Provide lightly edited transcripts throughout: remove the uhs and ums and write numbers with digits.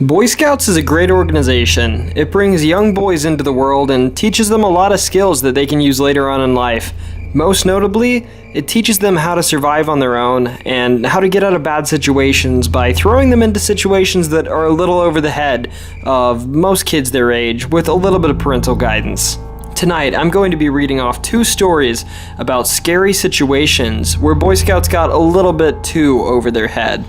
Boy Scouts is a great organization. It brings young boys into the world and teaches them a lot of skills that they can use later on in life. Most notably, it teaches them how to survive on their own and how to get out of bad situations by throwing them into situations that are a little over the head of most kids their age with a little bit of parental guidance. Tonight, I'm going to be reading off 2 stories about scary situations where Boy Scouts got a little bit too over their head.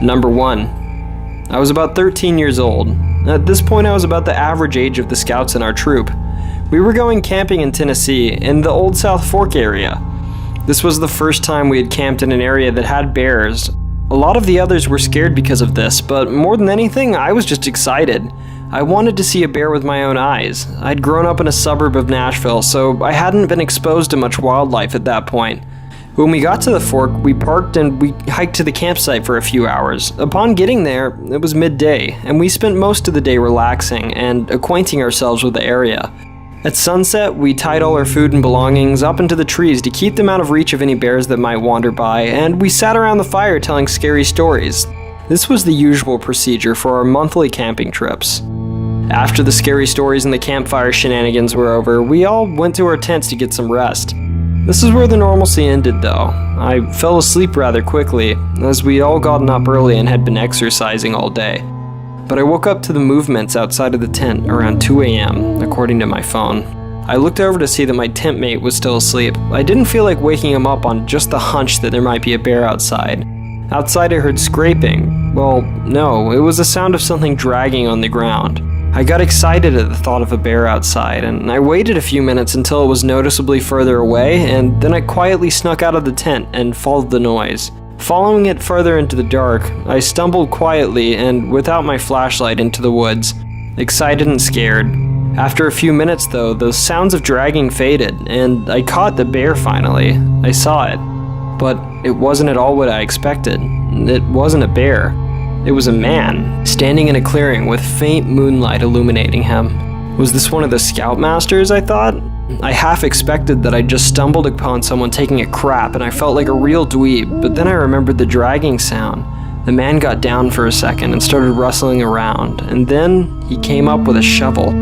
Number 1. I was about 13 years old. At this point, I was about the average age of the scouts in our troop. We were going camping in Tennessee, in the Old South Fork area. This was the first time we had camped in an area that had bears. A lot of the others were scared because of this, but more than anything, I was just excited. I wanted to see a bear with my own eyes. I'd grown up in a suburb of Nashville, so I hadn't been exposed to much wildlife at that point. When we got to the fork, we parked and we hiked to the campsite for a few hours. Upon getting there, it was midday, and we spent most of the day relaxing and acquainting ourselves with the area. At sunset, we tied all our food and belongings up into the trees to keep them out of reach of any bears that might wander by, and we sat around the fire telling scary stories. This was the usual procedure for our monthly camping trips. After the scary stories and the campfire shenanigans were over, we all went to our tents to get some rest. This is where the normalcy ended, though. I fell asleep rather quickly, as we'd all gotten up early and had been exercising all day. But I woke up to the movements outside of the tent around 2 a.m., according to my phone. I looked over to see that my tent mate was still asleep. I didn't feel like waking him up on just the hunch that there might be a bear outside. Outside I heard scraping. Well, no, it was the sound of something dragging on the ground. I got excited at the thought of a bear outside, and I waited a few minutes until it was noticeably further away, and then I quietly snuck out of the tent and followed the noise. Following it further into the dark, I stumbled quietly and without my flashlight into the woods, excited and scared. After a few minutes though, the sounds of dragging faded, and I caught the bear finally. I saw it. But it wasn't at all what I expected. It wasn't a bear. It was a man, standing in a clearing with faint moonlight illuminating him. Was this one of the Scoutmasters, I thought? I half expected that I'd just stumbled upon someone taking a crap and I felt like a real dweeb, but then I remembered the dragging sound. The man got down for a second and started rustling around, and then he came up with a shovel.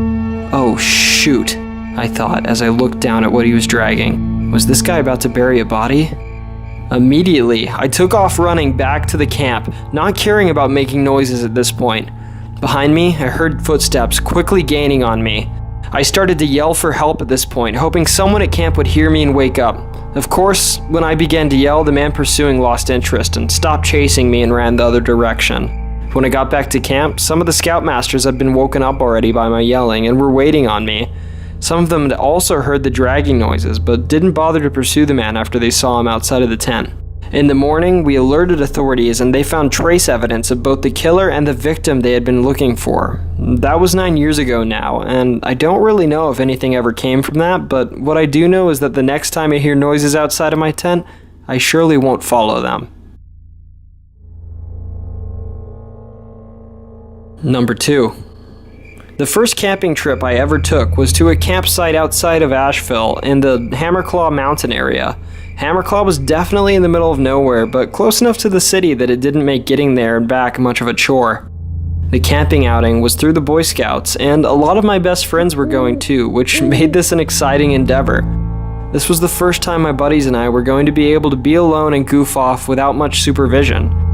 Oh shoot, I thought as I looked down at what he was dragging. Was this guy about to bury a body? Immediately, I took off running back to the camp, not caring about making noises at this point. Behind me, I heard footsteps quickly gaining on me. I started to yell for help at this point, hoping someone at camp would hear me and wake up. Of course, when I began to yell, the man pursuing lost interest and stopped chasing me and ran the other direction. When I got back to camp, some of the Scoutmasters had been woken up already by my yelling and were waiting on me. Some of them had also heard the dragging noises, but didn't bother to pursue the man after they saw him outside of the tent. In the morning, we alerted authorities and they found trace evidence of both the killer and the victim they had been looking for. That was 9 years ago now, and I don't really know if anything ever came from that, but what I do know is that the next time I hear noises outside of my tent, I surely won't follow them. Number 2. The first camping trip I ever took was to a campsite outside of Asheville in the Hammerclaw Mountain area. Hammerclaw was definitely in the middle of nowhere, but close enough to the city that it didn't make getting there and back much of a chore. The camping outing was through the Boy Scouts, and a lot of my best friends were going too, which made this an exciting endeavor. This was the first time my buddies and I were going to be able to be alone and goof off without much supervision.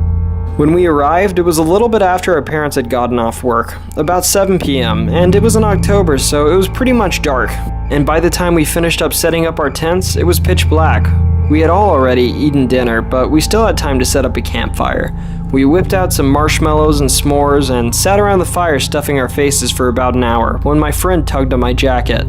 When we arrived, it was a little bit after our parents had gotten off work, about 7 p.m., and it was in October, so it was pretty much dark. And by the time we finished up setting up our tents, it was pitch black. We had all already eaten dinner, but we still had time to set up a campfire. We whipped out some marshmallows and s'mores and sat around the fire stuffing our faces for about an hour when my friend tugged on my jacket.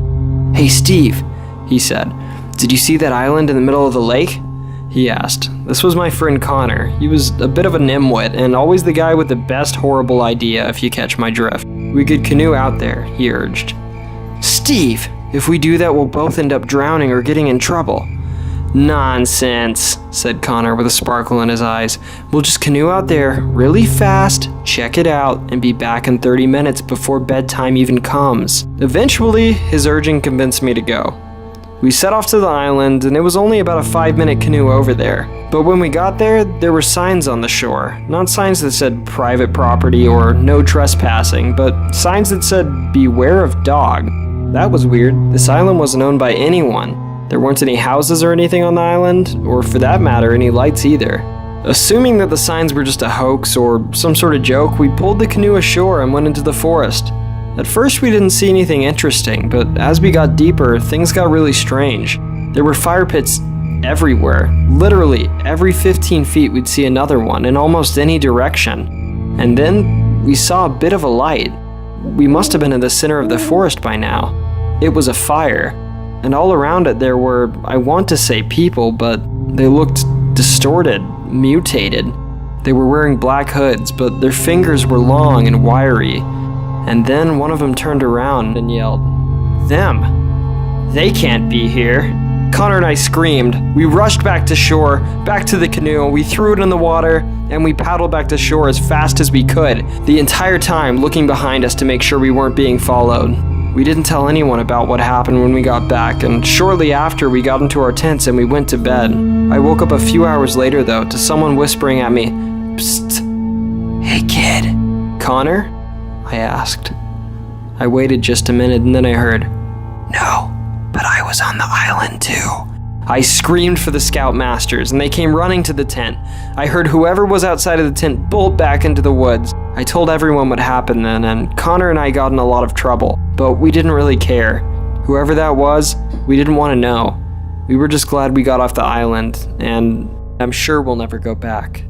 "Hey Steve," he said, "did you see that island in the middle of the lake?" He asked. This was my friend Connor. He was a bit of a nimwit and always the guy with the best horrible idea, if you catch my drift. "We could canoe out there," he urged. "Steve, if we do that we'll both end up drowning or getting in trouble." "Nonsense," said Connor with a sparkle in his eyes. "We'll just canoe out there really fast, check it out, and be back in 30 minutes before bedtime even comes." Eventually, his urging convinced me to go. We set off to the island, and it was only about a 5-minute canoe over there. But when we got there were signs on the shore. Not signs that said private property or no trespassing, but signs that said beware of dog. That was weird. This island wasn't owned by anyone. There weren't any houses or anything on the island, or for that matter, any lights either. Assuming that the signs were just a hoax or some sort of joke, we pulled the canoe ashore and went into the forest. At first we didn't see anything interesting, but as we got deeper, things got really strange. There were fire pits everywhere. Literally, every 15 feet we'd see another one in almost any direction. And then we saw a bit of a light. We must have been in the center of the forest by now. It was a fire, and all around it there were, I want to say people, but they looked distorted, mutated. They were wearing black hoods, but their fingers were long and wiry. And then one of them turned around and yelled, "Them! They can't be here!" Connor and I screamed. We rushed back to shore, back to the canoe, we threw it in the water, and we paddled back to shore as fast as we could, the entire time looking behind us to make sure we weren't being followed. We didn't tell anyone about what happened when we got back, and shortly after we got into our tents and we went to bed. I woke up a few hours later though to someone whispering at me, "Psst, hey kid." "Connor?" I asked. I waited just a minute and then I heard, "No, but I was on the island too." I screamed for the scoutmasters and they came running to the tent. I heard whoever was outside of the tent bolt back into the woods. I told everyone what happened then, and Connor and I got in a lot of trouble, but we didn't really care. Whoever that was, we didn't want to know. We were just glad we got off the island, and I'm sure we'll never go back.